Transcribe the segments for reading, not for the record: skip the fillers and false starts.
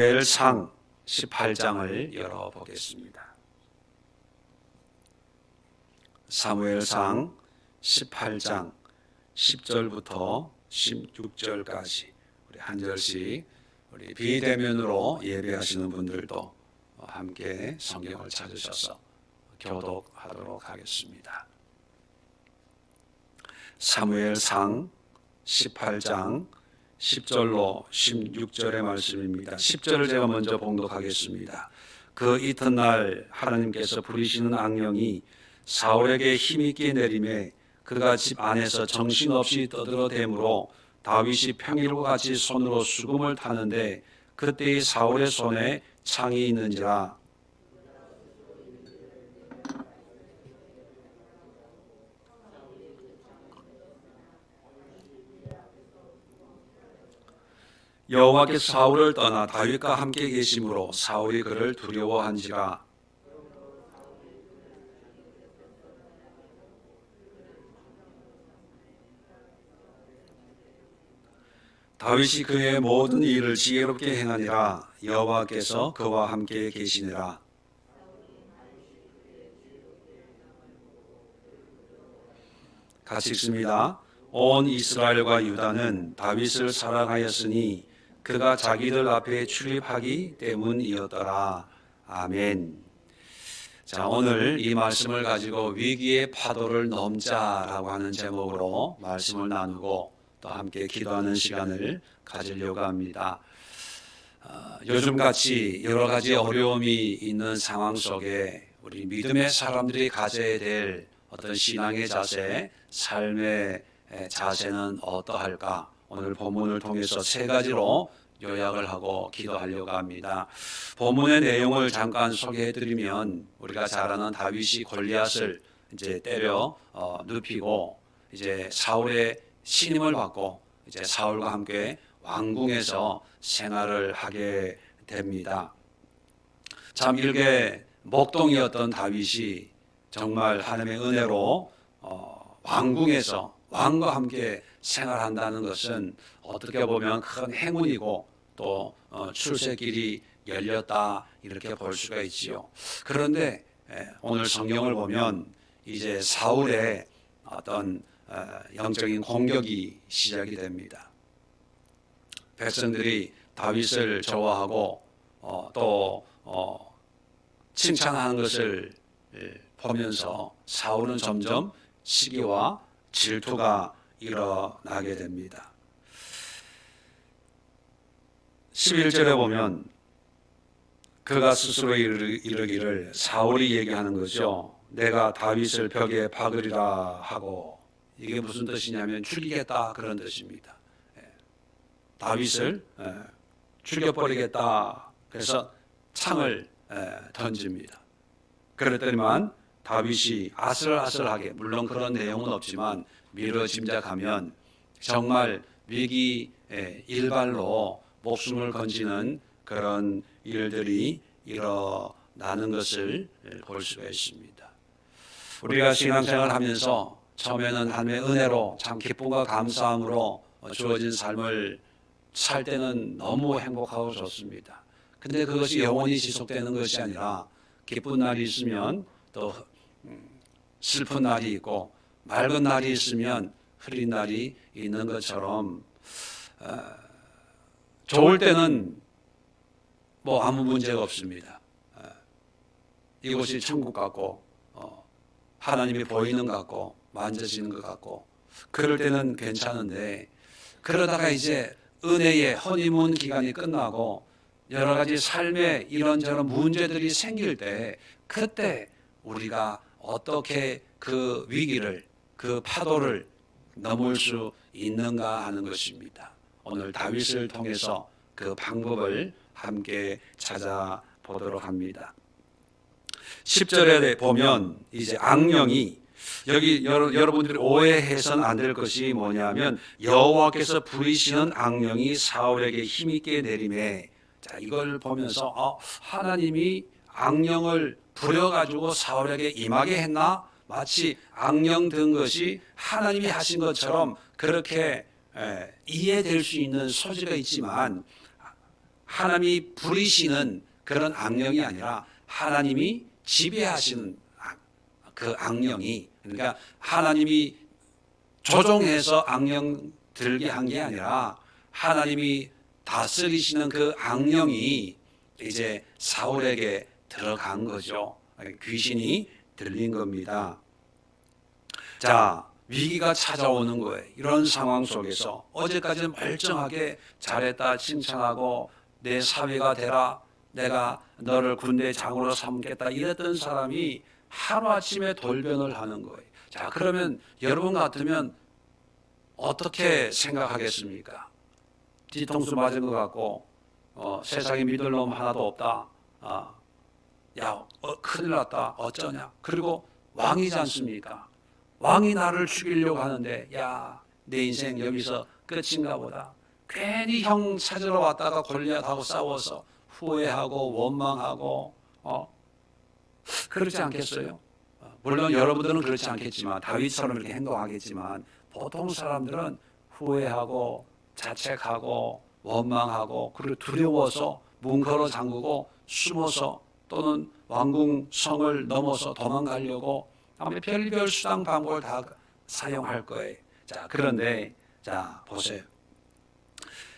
사무엘상 18장을 열어보겠습니다. 사무엘상 18장 10절부터 16절까지 우리 한 절씩 우리 비대면으로 예배하시는 분들도 함께 성경을 찾으셔서 교독하도록 하겠습니다. 사무엘상 18장 10절로 16절의 말씀입니다. 10절을 제가 먼저 봉독하겠습니다. 그 이튿날 하나님께서 부리시는 악령이 사울에게 힘있게 내림에 그가 집 안에서 정신없이 떠들어대므로 다윗이 평일과 같이 손으로 수금을 타는데 그때의 사울의 손에 창이 있는지라. 여호와께서 사울을 떠나 다윗과 함께 계심으로 사울이 그를 두려워한지라. 다윗이 그의 모든 일을 지혜롭게 행하니라. 여호와께서 그와 함께 계시니라. 같이 읽습니다. 온 이스라엘과 유다는 다윗을 사랑하였으니 그가 자기들 앞에 출입하기 때문이었더라. 아멘. 자, 오늘 이 말씀을 가지고 위기의 파도를 넘자라고 하는 제목으로 말씀을 나누고 또 함께 기도하는 시간을 가지려고 합니다. 요즘같이 여러 가지 어려움이 있는 상황 속에 우리 믿음의 사람들이 가져야 될 어떤 신앙의 자세, 삶의 자세는 어떠할까? 오늘 본문을 통해서 세 가지로 요약을 하고 기도하려고 합니다. 본문의 내용을 잠깐 소개해드리면 우리가 잘 아는 다윗이 골리앗을 이제 때려 눕히고 이제 사울의 신임을 받고 이제 사울과 함께 왕궁에서 생활을 하게 됩니다. 참 일개 목동이었던 다윗이 정말 하나님의 은혜로 왕궁에서 왕과 함께 생활한다는 것은 어떻게 보면 큰 행운이고 또 출세길이 열렸다 이렇게 볼 수가 있지요. 그런데 오늘 성경을 보면 이제 사울의 어떤 영적인 공격이 시작이 됩니다. 백성들이 다윗을 좋아하고 또 칭찬하는 것을 보면서 사울은 점점 시기와 질투가 일어나게 됩니다. 11절에 보면 그가 스스로 이르기를 사울이 얘기하는 거죠. 내가 다윗을 벽에 박으리라 하고, 이게 무슨 뜻이냐면 죽이겠다 그런 뜻입니다. 다윗을 죽여버리겠다. 그래서 창을 던집니다. 그랬더니만 다윗이 아슬아슬하게, 물론 그런 내용은 없지만 미뤄 짐작하면 정말 위기 일발로 목숨을 건지는 그런 일들이 일어나는 것을 볼 수가 있습니다. 우리가 신앙생활을 하면서 처음에는 하나님의 은혜로 참 기쁨과 감사함으로 주어진 삶을 살 때는 너무 행복하고 좋습니다. 근데 그것이 영원히 지속되는 것이 아니라 기쁜 날이 있으면 또 슬픈 날이 있고 맑은 날이 있으면 흐린 날이 있는 것처럼 좋을 때는 뭐 아무 문제가 없습니다. 이곳이 천국 같고 하나님이 보이는 것 같고 만져지는 것 같고 그럴 때는 괜찮은데, 그러다가 이제 은혜의 허니문 기간이 끝나고 여러 가지 삶에 이런저런 문제들이 생길 때 그때 우리가 어떻게 그 위기를, 그 파도를 넘을 수 있는가 하는 것입니다. 오늘 다윗을 통해서 그 방법을 함께 찾아보도록 합니다. 10절에 보면 이제 악령이, 여기 여러분들이 오해해서는 안 될 것이 뭐냐면 여호와께서 부리시는 악령이 사울에게 힘있게 내림에, 자, 이걸 보면서 하나님이 악령을 부려가지고 사울에게 임하게 했나? 마치 악령 든 것이 하나님이 하신 것처럼 그렇게 이해될 수 있는 소지가 있지만 하나님이 부리시는 그런 악령이 아니라 하나님이 지배하시는 그 악령이, 그러니까 하나님이 조종해서 악령 들게 한 게 아니라 하나님이 다스리시는 그 악령이 이제 사울에게 들어간 거죠. 귀신이 들린 겁니다. 자, 위기가 찾아오는 거예요. 이런 상황 속에서 어제까지는 멀쩡하게 잘했다 칭찬하고 내 사위가 되라, 내가 너를 군대 장으로 삼겠다 이랬던 사람이 하루아침에 돌변을 하는 거예요. 자, 그러면 여러분 같으면 어떻게 생각하겠습니까? 뒤통수 맞은 것 같고 세상에 믿을 놈 하나도 없다. 큰일 났다. 어쩌냐. 그리고 왕이지 않습니까? 왕이 나를 죽이려고 하는데 야, 내 인생 여기서 끝인가 보다. 괜히 형 찾으러 왔다가 골리앗하고 싸워서 후회하고 원망하고 그렇지 않겠어요? 물론 여러분들은 그렇지 않겠지만 다윗처럼 이렇게 행동하겠지만 보통 사람들은 후회하고 자책하고 원망하고 그리고 두려워서 문 걸어 잠그고 숨어서 또는 왕궁 성을 넘어서 도망가려고 아마 별별 수단 방법을 다 사용할 거예요. 자, 그런데 자 보세요.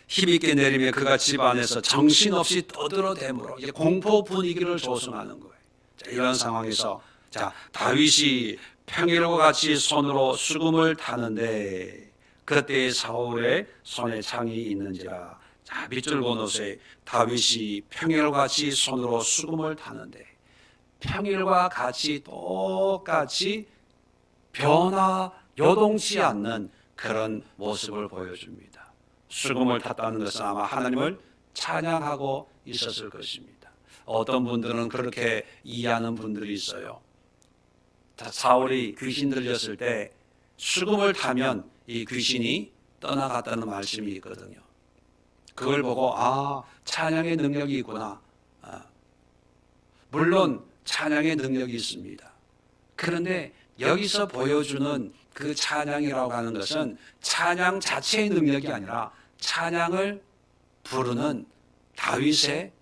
힘있게 내리며 그가 집 안에서 정신없이 떠들어대므로 이제 공포 분위기를 조성하는 거예요. 자, 이런 상황에서 자 다윗이 평일과 같이 손으로 수금을 타는데 그때 사울의 손에 창이 있는지라. 자, 밑줄 그어놓으세요. 다윗이 평일과 같이 손으로 수금을 타는데 평일과 같이 똑같이 변화 요동치 않는 그런 모습을 보여줍니다. 수금을 탔다는 것은 아마 하나님을 찬양하고 있었을 것입니다. 어떤 분들은 그렇게 이해하는 분들이 있어요. 사울이 귀신 들렸을 때 수금을 타면 이 귀신이 떠나갔다는 말씀이 있거든요. 그걸 보고 찬양의 능력이 있구나. 물론 찬양의 능력이 있습니다. 그런데 여기서 보여주는 그 찬양이라고 하는 것은 찬양 자체의 능력이 아니라 찬양을 부르는 다윗의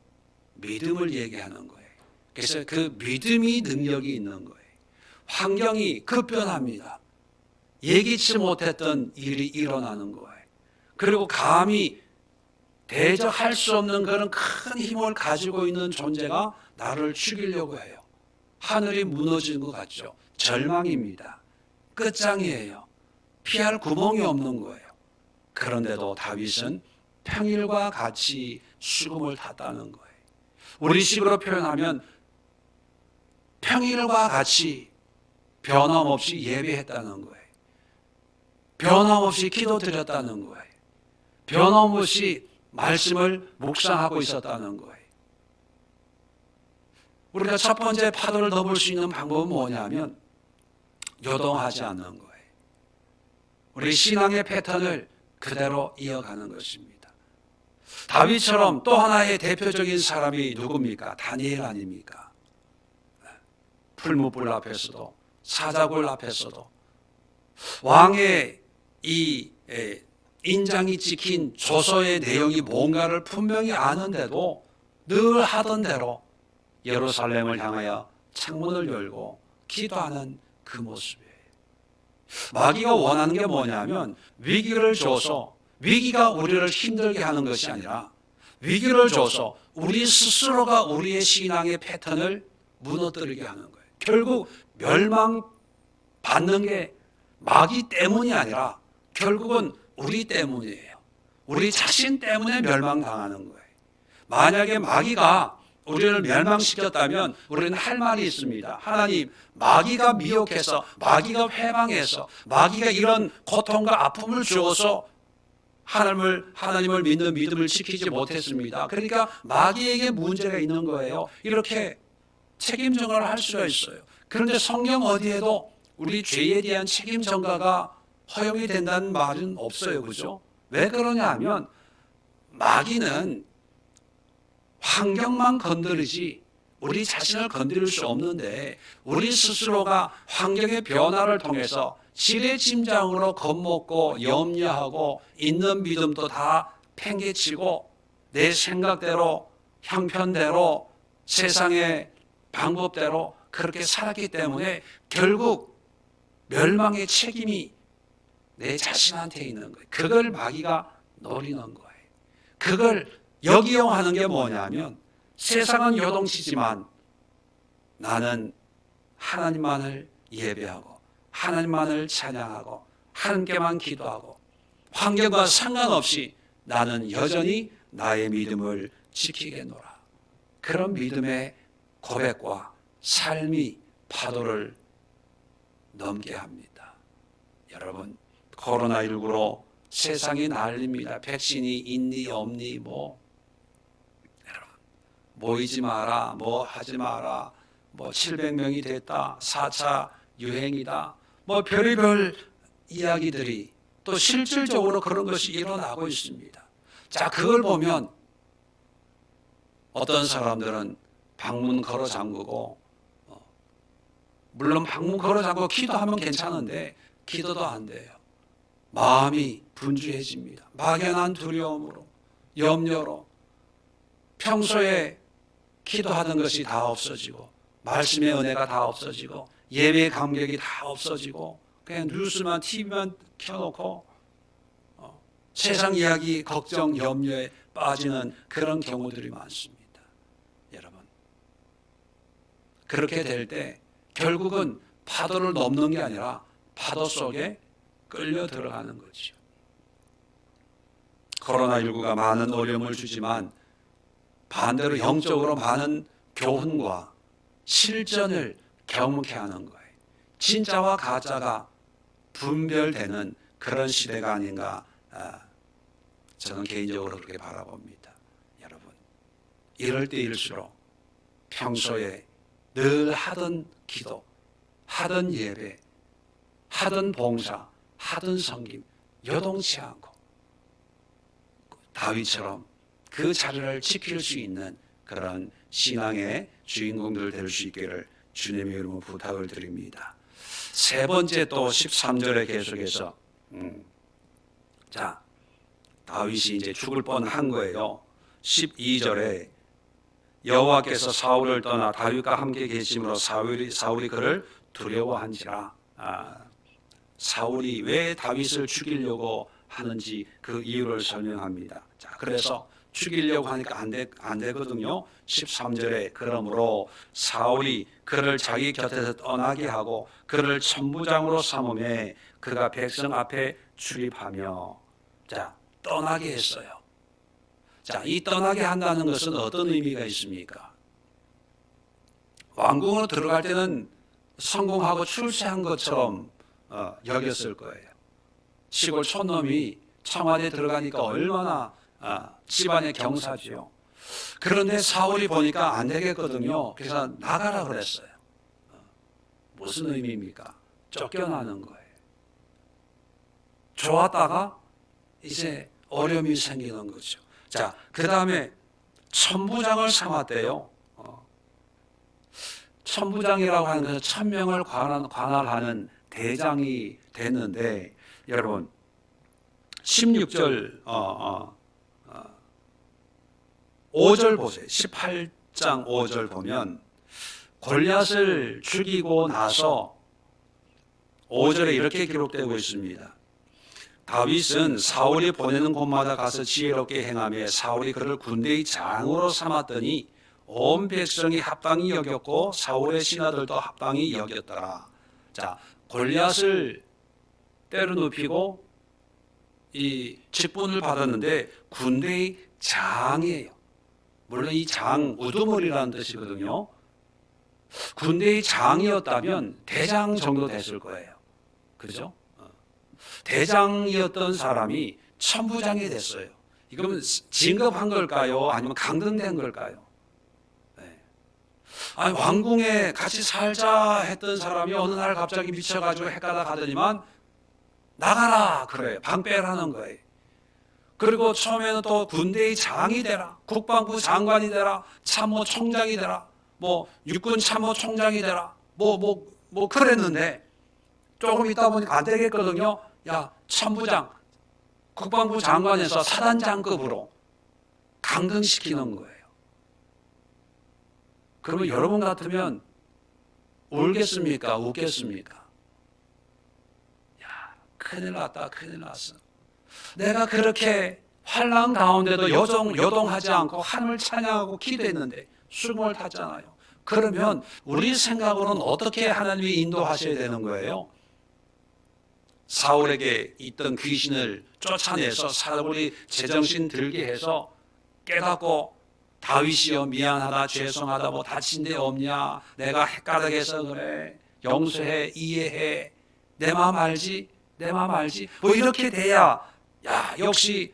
믿음을 얘기하는 거예요. 그래서 그 믿음이 능력이 있는 거예요. 환경이 급변합니다. 예기치 못했던 일이 일어나는 거예요. 그리고 감히 대적할 수 없는 그런 큰 힘을 가지고 있는 존재가 나를 죽이려고 해요. 하늘이 무너지는 것 같죠. 절망입니다. 끝장이에요. 피할 구멍이 없는 거예요. 그런데도 다윗은 평일과 같이 수금을 탔다는 거예요. 우리식으로 표현하면 평일과 같이 변함없이 예배했다는 거예요. 변함없이 기도드렸다는 거예요. 변함없이 말씀을 묵상하고 있었다는 거예요. 우리가 첫 번째 파도를 넘을 수 있는 방법은 뭐냐면 요동하지 않는 거예요. 우리 신앙의 패턴을 그대로 이어가는 것입니다. 다윗처럼 또 하나의 대표적인 사람이 누굽니까? 다니엘 아닙니까? 풀무불 앞에서도 사자굴 앞에서도 왕의 이 인장이 찍힌 조서의 내용이 뭔가를 분명히 아는데도 늘 하던 대로 예루살렘을 향하여 창문을 열고 기도하는 그 모습이에요. 마귀가 원하는 게 뭐냐면 위기를 줘서 위기가 우리를 힘들게 하는 것이 아니라 위기를 줘서 우리 스스로가 우리의 신앙의 패턴을 무너뜨리게 하는 거예요. 결국 멸망받는 게 마귀 때문이 아니라 결국은 우리 때문이에요. 우리 자신 때문에 멸망당하는 거예요. 만약에 마귀가 우리를 멸망시켰다면 우리는 할 말이 있습니다. 하나님, 마귀가 미혹해서 마귀가 회방해서 마귀가 이런 고통과 아픔을 주어서 하나님을 믿는 믿음을 지키지 못했습니다. 그러니까 마귀에게 문제가 있는 거예요. 이렇게 책임 전가를 할 수가 있어요. 그런데 성경 어디에도 우리 죄에 대한 책임 전가가 허용이 된다는 말은 없어요. 그죠? 왜 그러냐 하면 마귀는 환경만 건드리지 우리 자신을 건드릴 수 없는데 우리 스스로가 환경의 변화를 통해서 지레짐작으로 겁먹고 염려하고 있는 믿음도 다 팽개치고 내 생각대로, 형편대로, 세상의 방법대로 그렇게 살았기 때문에 결국 멸망의 책임이 내 자신한테 있는 거예요. 그걸 마귀가 노리는 거예요. 그걸 역이용하는 게 뭐냐면 세상은 요동치지만 나는 하나님만을 예배하고 하나님만을 찬양하고 하나님께만 기도하고 환경과 상관없이 나는 여전히 나의 믿음을 지키겠노라. 그런 믿음의 고백과 삶이 파도를 넘게 합니다. 여러분, 코로나19로 세상이 난립니다. 백신이 있니 없니 여러분, 모이지 마라, 하지 마라, 700명이 됐다, 4차 유행이다, 별의별 이야기들이 또 실질적으로 그런 것이 일어나고 있습니다. 자, 그걸 보면 어떤 사람들은 방문 걸어 잠그고, 물론 방문 걸어 잠그고 기도하면 괜찮은데 기도도 안 돼요. 마음이 분주해집니다. 막연한 두려움으로, 염려로 평소에 기도하던 것이 다 없어지고 말씀의 은혜가 다 없어지고 예배의 감격이 다 없어지고 그냥 뉴스만 TV만 켜놓고 세상 이야기, 걱정, 염려에 빠지는 그런 경우들이 많습니다. 여러분, 그렇게 될 때 결국은 파도를 넘는 게 아니라 파도 속에 끌려 들어가는 거죠. 코로나19가 많은 어려움을 주지만 반대로 영적으로 많은 교훈과 실전을 경험케 하는 거예요. 진짜와 가짜가 분별되는 그런 시대가 아닌가, 저는 개인적으로 그렇게 바라봅니다. 여러분, 이럴 때일수록 평소에 늘 하던 기도, 하던 예배, 하던 봉사, 하던 섬김 요동치 않고 다윗처럼 그 자리를 지킬 수 있는 그런 신앙의 주인공들 될 수 있기를 주님의 이름으로 부탁을 드립니다. 세 번째 또 13절에 계속해서 자, 다윗이 이제 죽을 뻔한 거예요. 12절에 여호와께서 사울을 떠나 다윗과 함께 계심으로 사울이 그를 두려워한지라. 사울이 왜 다윗을 죽이려고 하는지 그 이유를 설명합니다. 자, 그래서 죽이려고 하니까 안 되거든요. 13절에 그러므로 사울이 그를 자기 곁에서 떠나게 하고 그를 천부장으로 삼음에 그가 백성 앞에 출입하며, 자, 떠나게 했어요. 자, 이 떠나게 한다는 것은 어떤 의미가 있습니까? 왕궁으로 들어갈 때는 성공하고 출세한 것처럼 여겼을 거예요. 시골 촌놈이 청와대에 들어가니까 얼마나 집안의 경사지요. 그런데 사울이 보니까 안 되겠거든요. 그래서 나가라 그랬어요. 무슨 의미입니까? 쫓겨나는 거예요. 좋았다가 이제 어려움이 생기는 거죠. 자, 그 다음에 천부장을 삼았대요. 천부장이라고 하는 것은 1000명을 관할하는 대장이 됐는데, 여러분 16절 5절 보세요. 18장 5절 보면 골리앗을 죽이고 나서 5절에 이렇게 기록되고 있습니다. 다윗은 사울이 보내는 곳마다 가서 지혜롭게 행하며 사울이 그를 군대의 장으로 삼았더니 온 백성이 합당히 여겼고 사울의 신하들도 합당히 여겼더라. 자, 골리앗을 때려눕히고 이 직분을 받았는데 군대의 장이에요. 물론 이 장 우두머리라는 뜻이거든요. 군대의 장이었다면 대장 정도 됐을 거예요. 그렇죠? 대장이었던 사람이 천부장이 됐어요. 이건 진급한 걸까요? 아니면 강등된 걸까요? 네. 아니, 왕궁에 같이 살자 했던 사람이 어느 날 갑자기 미쳐가지고 헷가다 가더니만 나가라 그래요. 방패라는 거예요. 그리고 처음에는 또 군대의 장이 되라, 국방부 장관이 되라, 참모총장이 되라, 육군 참모총장이 되라, 그랬는데 조금 있다 보니까 안 되겠거든요. 야, 천부장, 국방부 장관에서 사단장급으로 강등시키는 거예요. 그러면 여러분 같으면 울겠습니까? 웃겠습니까? 야, 큰일 났다, 큰일 났어. 내가 그렇게 환난 가운데도 요동하지 않고 하늘을 찬양하고 기도했는데 수금을 탔잖아요. 그러면 우리 생각으로는 어떻게 하나님이 인도하셔야 되는 거예요? 사울에게 있던 귀신을 쫓아내서 사울이 제정신 들게 해서 깨닫고 다윗이여 미안하다 죄송하다 뭐 다친 데 없냐 내가 헷갈려서 그래 용서해 이해해 내 마음 알지 내 마음 알지 뭐 이렇게 돼야 야 역시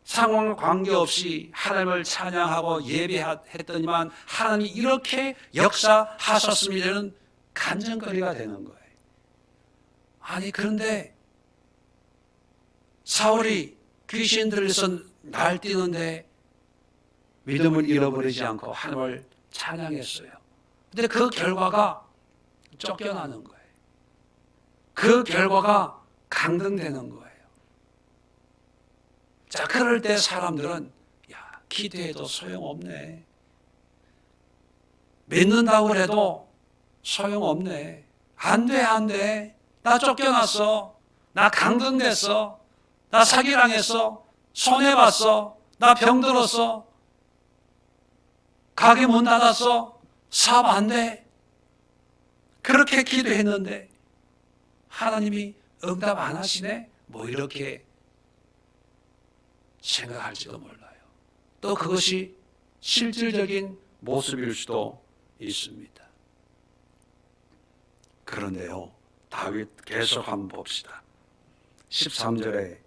상황 관계없이 하나님을 찬양하고 예배했더니만 하나님이 이렇게 역사하셨음이라는 간증거리가 되는 거예요. 아니 그런데 사울이 귀신 들려서 날뛰는데 믿음을 잃어버리지 않고 하나님을 찬양했어요. 근데 그 결과가 쫓겨나는 거예요. 그 결과가 강등되는 거예요. 자, 그럴 때 사람들은 야, 기도해도 소용없네. 믿는다고 해도 소용없네. 안 돼, 안 돼. 나 쫓겨났어. 나 강등됐어. 나 사기당했어. 손해봤어. 나 병들었어. 가게 문 닫았어. 사업 안 돼. 그렇게 기도했는데 하나님이 응답 안 하시네? 뭐 이렇게 생각할지도 몰라요. 또 그것이 실질적인 모습일 수도 있습니다. 그런데요, 다윗 계속 한번 봅시다. 13절에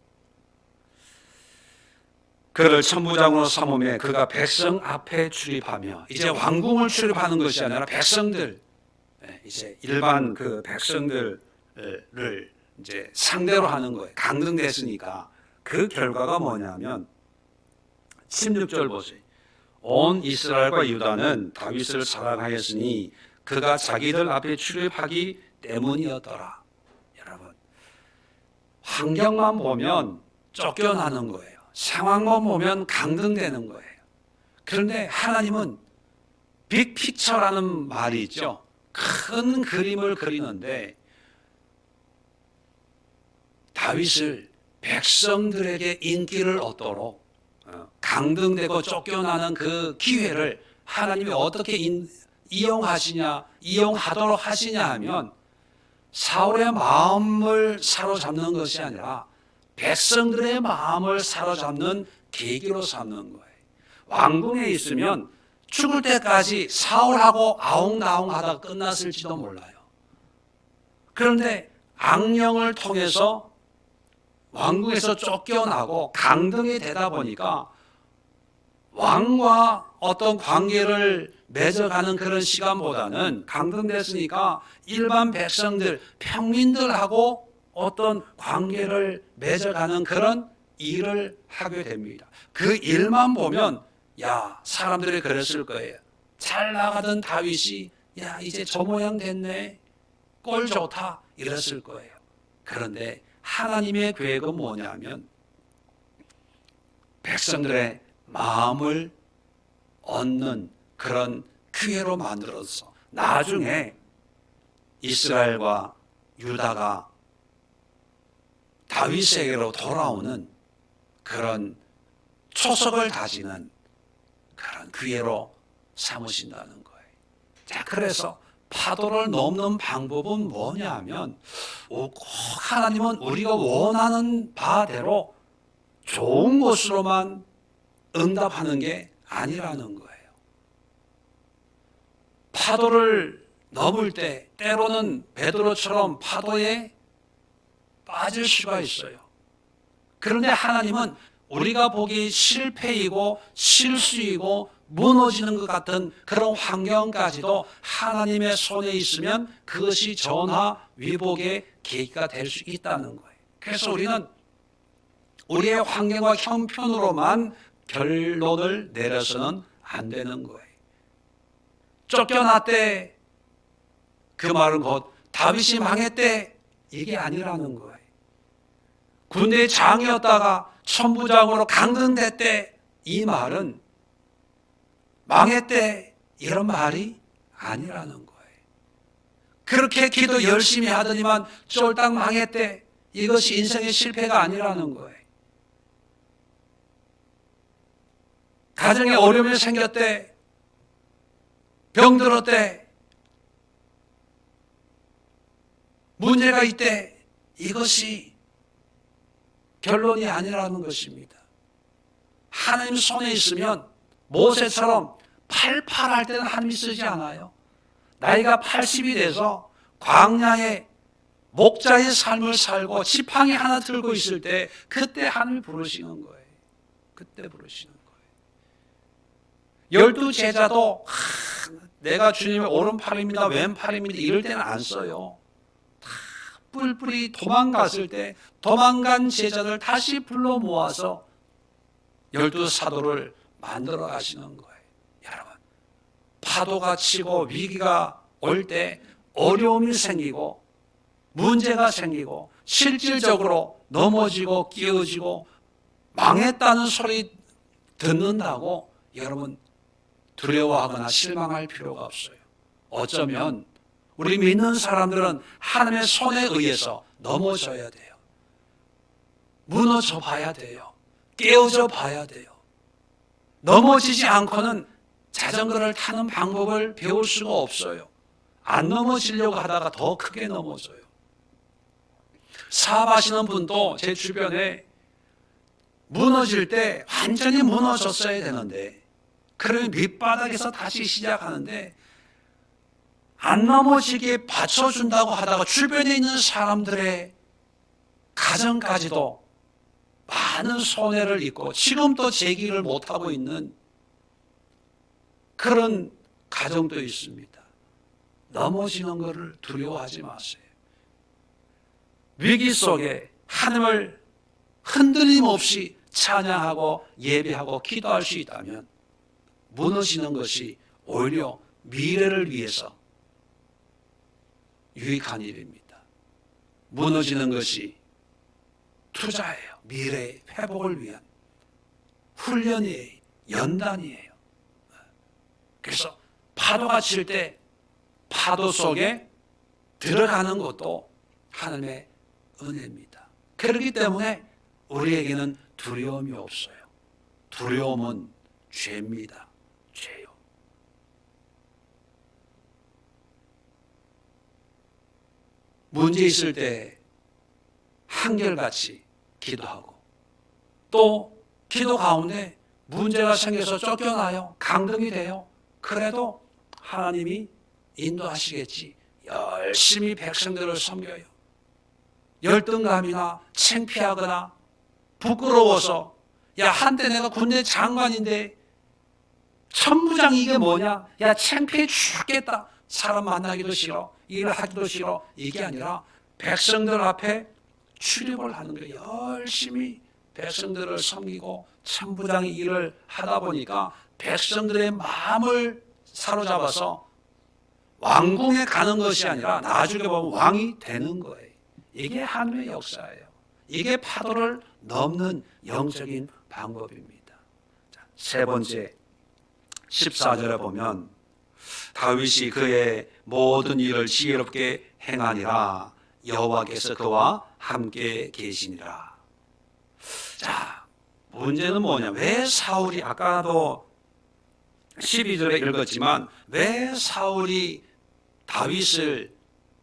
그를 천부장으로 삼으며 그가 백성 앞에 출입하며 이제 왕궁을 출입하는 것이 아니라 백성들 이제 일반 그 백성들을 이제 상대로 하는 거예요. 강등됐으니까 그 결과가 뭐냐면 16절 보세요. 온 이스라엘과 유다는 다윗을 사랑하였으니 그가 자기들 앞에 출입하기 때문이었더라. 여러분 환경만 보면 쫓겨나는 거예요. 상황만 보면 강등되는 거예요. 그런데 하나님은 빅픽처라는 말이 있죠. 큰 그림을 그리는데 다윗을 백성들에게 인기를 얻도록 강등되고 쫓겨나는 그 기회를 하나님이 어떻게 이용하도록 하시냐 하면 사울의 마음을 사로잡는 것이 아니라 백성들의 마음을 사로잡는 계기로 삼는 거예요. 왕궁에 있으면 죽을 때까지 사울하고 아웅다웅 하다가 끝났을지도 몰라요. 그런데 악령을 통해서 왕궁에서 쫓겨나고 강등이 되다 보니까 왕과 어떤 관계를 맺어가는 그런 시간보다는 강등됐으니까 일반 백성들, 평민들하고 어떤 관계를 맺어가는 그런 일을 하게 됩니다. 그 일만 보면 야, 사람들이 그랬을 거예요. 잘 나가던 다윗이 야, 이제 저 모양 됐네. 꼴 좋다. 이랬을 거예요. 그런데 하나님의 계획은 뭐냐면 백성들의 마음을 얻는 그런 기회로 만들어서 나중에 이스라엘과 유다가 다윗에게로 돌아오는 그런 초석을 다지는 그런 기회로 삼으신다는 거예요. 자, 그래서 파도를 넘는 방법은 뭐냐면 꼭 하나님은 우리가 원하는 바대로 좋은 것으로만 응답하는 게 아니라는 거예요. 파도를 넘을 때 때로는 베드로처럼 파도에 빠질 수가 있어요. 그런데 하나님은 우리가 보기 실패이고 실수이고 무너지는 것 같은 그런 환경까지도 하나님의 손에 있으면 그것이 전화 위복의 계기가 될 수 있다는 거예요. 그래서 우리는 우리의 환경과 형편으로만 결론을 내려서는 안 되는 거예요. 쫓겨났대. 그 말은 곧 다윗이 망했대. 이게 아니라는 거예요. 군대 장이었다가 천부장으로 강등됐대. 이 말은 망했대 이런 말이 아니라는 거예요. 그렇게 기도 열심히 하더니만 쫄딱 망했대, 이것이 인생의 실패가 아니라는 거예요. 가정에 어려움이 생겼대, 병들었대, 문제가 있대, 이것이 결론이 아니라는 것입니다. 하나님 손에 있으면 모세처럼 팔팔할 때는 하나님이 쓰지 않아요. 나이가 80이 돼서 광야에 목자의 삶을 살고 지팡이 하나 들고 있을 때 그때 하나님이 부르시는 거예요. 그때 부르시는 거예요. 12 제자도 내가 주님의 오른팔입니다, 왼팔입니다 이럴 때는 안 써요. 다 뿔뿔이 도망갔을 때 도망간 제자들 다시 불러 모아서 12 사도를 만들어 가시는 거예요. 여러분, 파도가 치고 위기가 올 때 어려움이 생기고 문제가 생기고 실질적으로 넘어지고 끼어지고 망했다는 소리 듣는다고 여러분 두려워하거나 실망할 필요가 없어요. 어쩌면 우리 믿는 사람들은 하나님의 손에 의해서 넘어져야 돼요. 무너져 봐야 돼요. 깨어져 봐야 돼요. 넘어지지 않고는 자전거를 타는 방법을 배울 수가 없어요. 안 넘어지려고 하다가 더 크게 넘어져요. 사업하시는 분도 제 주변에 무너질 때 완전히 무너졌어야 되는데, 그러면 밑바닥에서 다시 시작하는데 안 넘어지게 받쳐준다고 하다가 주변에 있는 사람들의 가정까지도 많은 손해를 입고 지금도 재기를 못하고 있는 그런 가정도 있습니다. 넘어지는 것을 두려워하지 마세요. 위기 속에 하나님을 흔들림 없이 찬양하고 예배하고 기도할 수 있다면 무너지는 것이 오히려 미래를 위해서 유익한 일입니다. 무너지는 것이 투자예요. 미래의 회복을 위한 훈련이에요. 연단이에요. 그래서 파도가 칠 때 파도 속에 들어가는 것도 하나님의 은혜입니다. 그렇기 때문에 우리에게는 두려움이 없어요. 두려움은 죄입니다. 죄요. 문제 있을 때 한결같이 기도하고, 또 기도 가운데 문제가 생겨서 쫓겨나요. 강등이 돼요. 그래도 하나님이 인도하시겠지. 열심히 백성들을 섬겨요. 열등감이나 창피하거나 부끄러워서, 야, 한때 내가 군대 장관인데 천부장 이게 뭐냐? 야, 창피해 죽겠다. 사람 만나기도 싫어, 일하기도 싫어. 이게 아니라 백성들 앞에 출입을 하는 거예요. 열심히 백성들을 섬기고 천부장이 일을 하다 보니까 백성들의 마음을 사로잡아서 왕궁에 가는 것이 아니라 나중에 보면 왕이 되는 거예요. 이게 하나님의 역사예요. 이게 파도를 넘는 영적인 방법입니다. 자, 세 번째 14절에 보면 다윗이 그의 모든 일을 지혜롭게 행하니라 여호와께서 그와 함께 계시니라. 자, 문제는 뭐냐? 왜 사울이, 아까도 12절에 읽었지만 왜 사울이 다윗을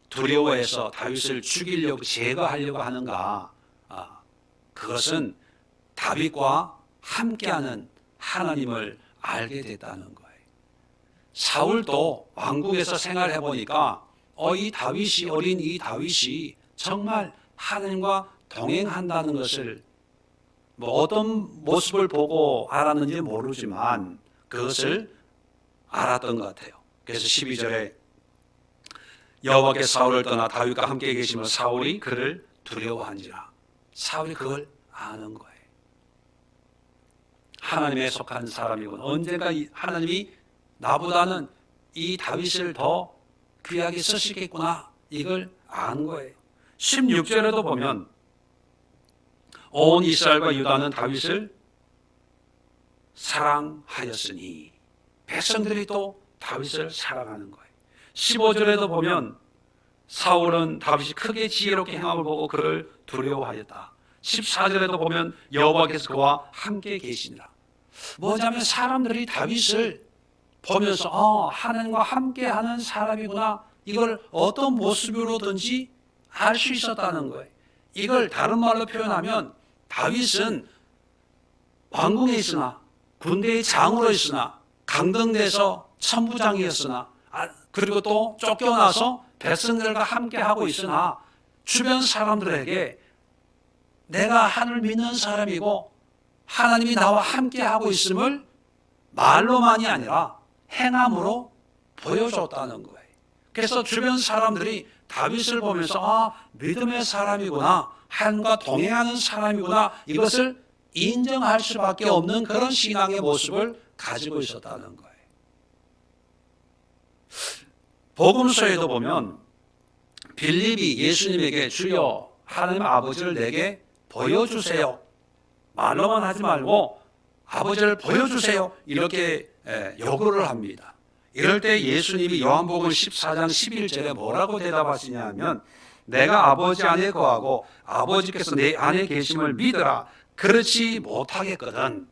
두려워해서 다윗을 죽이려고 제거하려고 하는가? 그것은 다윗과 함께하는 하나님을 알게 됐다는 거예요. 사울도 왕국에서 생활해 보니까 이 다윗이, 어린 이 다윗이 정말 하나님과 동행한다는 것을 어떤 모습을 보고 알았는지 모르지만 그것을 알았던 것 같아요. 그래서 12절에 여호와께서 사울을 떠나 다윗과 함께 계시며 사울이 그를 두려워한지라. 사울이 그걸 아는 거예요. 하나님에 속한 사람이군. 언젠가 하나님이 나보다는 이 다윗을 더 귀하게 쓰시겠구나. 이걸 아는 거예요. 16절에도 보면 온 이스라엘과 유다는 다윗을 사랑하였으니. 백성들이 또 다윗을 사랑하는 거예요. 15절에도 보면 사울은 다윗이 크게 지혜롭게 행함을 보고 그를 두려워하였다. 14절에도 보면 여호와께서 그와 함께 계시니라. 뭐냐면 사람들이 다윗을 보면서 하나님과 함께하는 사람이구나, 이걸 어떤 모습으로든지 알 수 있었다는 거예요. 이걸 다른 말로 표현하면 다윗은 왕궁에 있으나, 군대의 장으로 있으나, 강등돼서 천부장이었으나, 그리고 또 쫓겨나서 백성들과 함께하고 있으나 주변 사람들에게 내가 하나님을 믿는 사람이고 하나님이 나와 함께하고 있음을 말로만이 아니라 행함으로 보여줬다는 거예요. 그래서 주변 사람들이 다윗을 보면서 믿음의 사람이구나, 하나님과 동행하는 사람이구나, 이것을 인정할 수밖에 없는 그런 신앙의 모습을 가지고 있었다는 거예요. 복음서에도 보면 빌립이 예수님에게 주여 하나님 아버지를 내게 보여주세요, 말로만 하지 말고 아버지를 보여주세요, 이렇게 요구를 합니다. 이럴 때 예수님이 요한복음 14장 11절에 뭐라고 대답하시냐면 내가 아버지 안에 거하고 아버지께서 내 안에 계심을 믿으라. 그렇지 못하겠거든.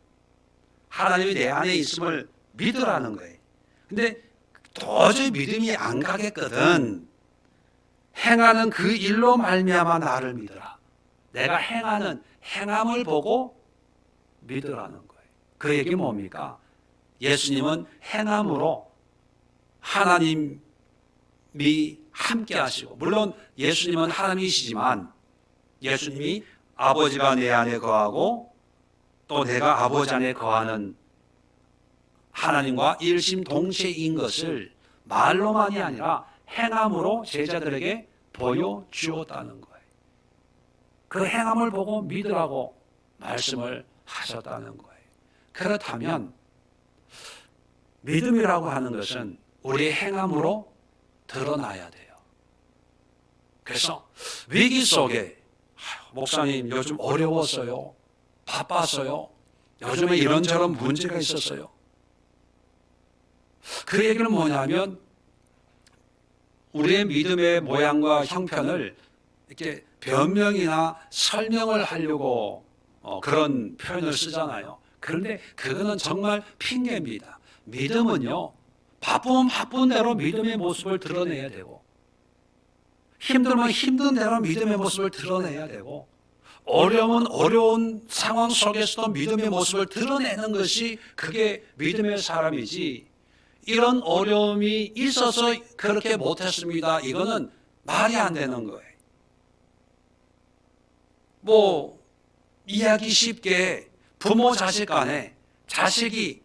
하나님이 내 안에 있음을 믿으라는 거예요. 근데 도저히 믿음이 안 가겠거든. 행하는 그 일로 말미암아 나를 믿으라. 내가 행하는 행함을 보고 믿으라는 거예요. 그 얘기 뭡니까? 예수님은 행함으로 하나님이 함께 하시고, 물론 예수님은 하나님이시지만 예수님이 아버지가 내 안에 거하고 또 내가 아버지 안에 거하는 하나님과 일심동체인 것을 말로만이 아니라 행함으로 제자들에게 보여주었다는 거예요. 그 행함을 보고 믿으라고 말씀을 하셨다는 거예요. 그렇다면 믿음이라고 하는 것은 우리의 행함으로 드러나야 돼요. 그래서 위기 속에 목사님 요즘 어려웠어요, 바빴어요, 요즘에 이런저런 문제가 있었어요. 그 얘기는 뭐냐면 우리의 믿음의 모양과 형편을 이렇게 변명이나 설명을 하려고 그런 표현을 쓰잖아요. 그런데 그거는 정말 핑계입니다. 믿음은요, 바쁘면 바쁜 대로 믿음의 모습을 드러내야 되고, 힘들면 힘든 대로 믿음의 모습을 드러내야 되고, 어려우면 어려운 상황 속에서도 믿음의 모습을 드러내는 것이 그게 믿음의 사람이지, 이런 어려움이 있어서 그렇게 못했습니다, 이거는 말이 안 되는 거예요. 이해하기 쉽게 부모 자식 간에 자식이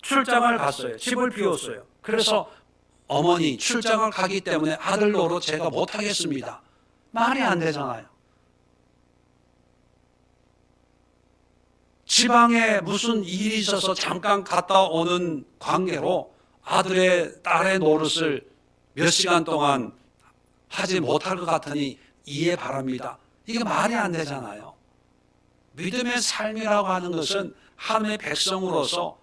출장을 갔어요. 집을 비웠어요. 그래서 어머니 출장을 가기 때문에 아들 노릇 제가 못하겠습니다. 말이 안 되잖아요. 지방에 무슨 일이 있어서 잠깐 갔다 오는 관계로 아들의 딸의 노릇을 몇 시간 동안 하지 못할 것 같으니 이해 바랍니다. 이게 말이 안 되잖아요. 믿음의 삶이라고 하는 것은 하나님의 백성으로서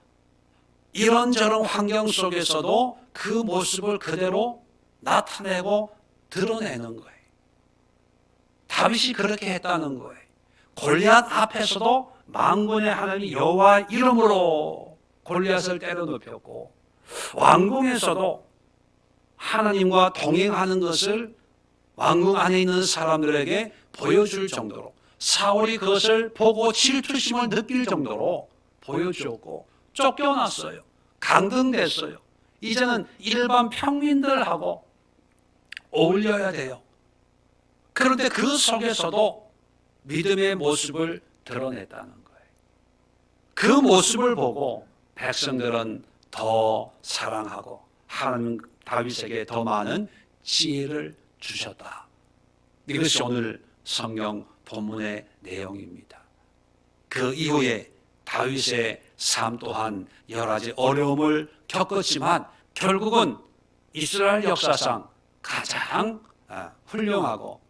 이런저런 환경 속에서도 그 모습을 그대로 나타내고 드러내는 거예요. 다윗이 그렇게 했다는 거예요. 골리앗 앞에서도 만군의 하나님 여호와 이름으로 골리앗을 때려 눕혔고, 왕궁에서도 하나님과 동행하는 것을 왕궁 안에 있는 사람들에게 보여줄 정도로, 사울이 그것을 보고 질투심을 느낄 정도로 보여주었고, 쫓겨났어요. 강등됐어요. 이제는 일반 평민들하고 어울려야 돼요. 그런데 그 속에서도 믿음의 모습을 드러냈다는 거예요. 그 모습을 보고 백성들은 더 사랑하고 하나님 다윗에게 더 많은 지혜를 주셨다. 이것이 오늘 성경 본문의 내용입니다. 그 이후에 다윗의 삶 또한 여러 가지 어려움을 겪었지만 결국은 이스라엘 역사상 가장 훌륭하고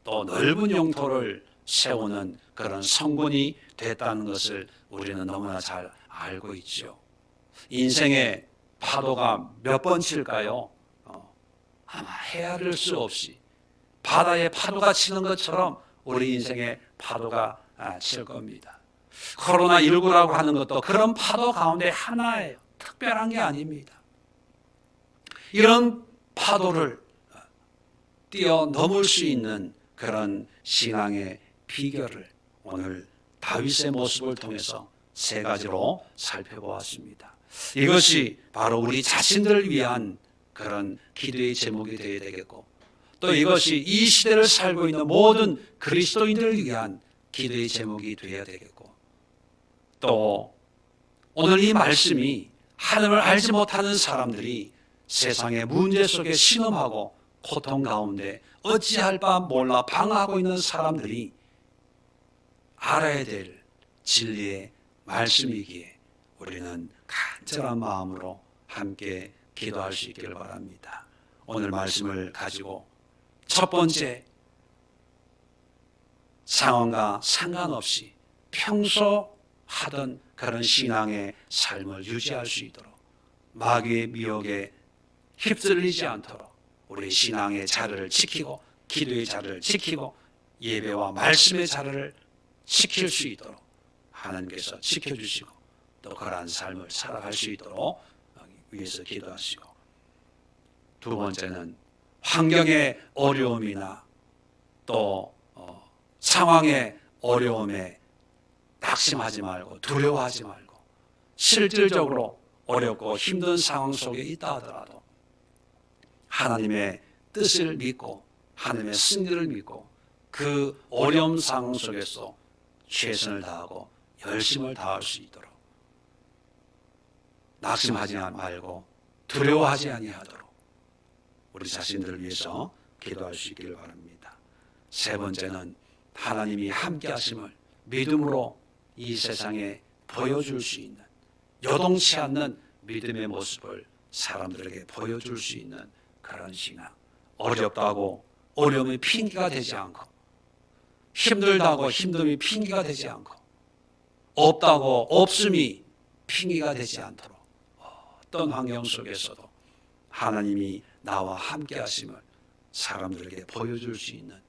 또 넓은 영토를 세우는 그런 성군이 됐다는 것을 우리는 너무나 잘 알고 있죠. 인생의 파도가 몇 번 칠까요? 아마 헤아릴 수 없이 바다의 파도가 치는 것처럼 우리 인생의 파도가 칠 겁니다. 코로나19라고 하는 것도 그런 파도 가운데 하나예요. 특별한 게 아닙니다. 이런 파도를 뛰어넘을 수 있는 그런 신앙의 비결을 오늘 다윗의 모습을 통해서 세 가지로 살펴보았습니다. 이것이 바로 우리 자신들을 위한 그런 기도의 제목이 되어야 되겠고, 또 이것이 이 시대를 살고 있는 모든 그리스도인들을 위한 기도의 제목이 되어야 되겠고, 또 오늘 이 말씀이 하나님을 알지 못하는 사람들이 세상의 문제 속에 신음하고 고통 가운데 어찌할 바 몰라 방황하고 있는 사람들이 알아야 될 진리의 말씀이기에 우리는 간절한 마음으로 함께 기도할 수 있기를 바랍니다. 오늘 말씀을 가지고 첫 번째, 상황과 상관없이 평소 하던 그런 신앙의 삶을 유지할 수 있도록, 마귀의 미혹에 휩쓸리지 않도록 우리 신앙의 자리를 지키고 기도의 자리를 지키고 예배와 말씀의 자리를 지킬 수 있도록 하나님께서 지켜주시고 또 그러한 삶을 살아갈 수 있도록 위해서 기도하시고, 두 번째는 환경의 어려움이나 또 상황의 어려움에 낙심하지 말고 두려워하지 말고, 실질적으로 어렵고 힘든 상황 속에 있다 하더라도 하나님의 뜻을 믿고 하나님의 승리를 믿고 그 어려운 상황 속에서 최선을 다하고 열심을 다할 수 있도록, 낙심하지 말고 두려워하지 아니하도록 우리 자신들을 위해서 기도할 수 있기를 바랍니다. 세 번째는 하나님이 함께 하심을 믿음으로 이 세상에 보여줄 수 있는, 요동치 않는 믿음의 모습을 사람들에게 보여줄 수 있는 그런 신앙. 어렵다고 어려움이 핑계가 되지 않고, 힘들다고 힘듦이 핑계가 되지 않고, 없다고 없음이 핑계가 되지 않도록 어떤 환경 속에서도 하나님이 나와 함께 하심을 사람들에게 보여줄 수 있는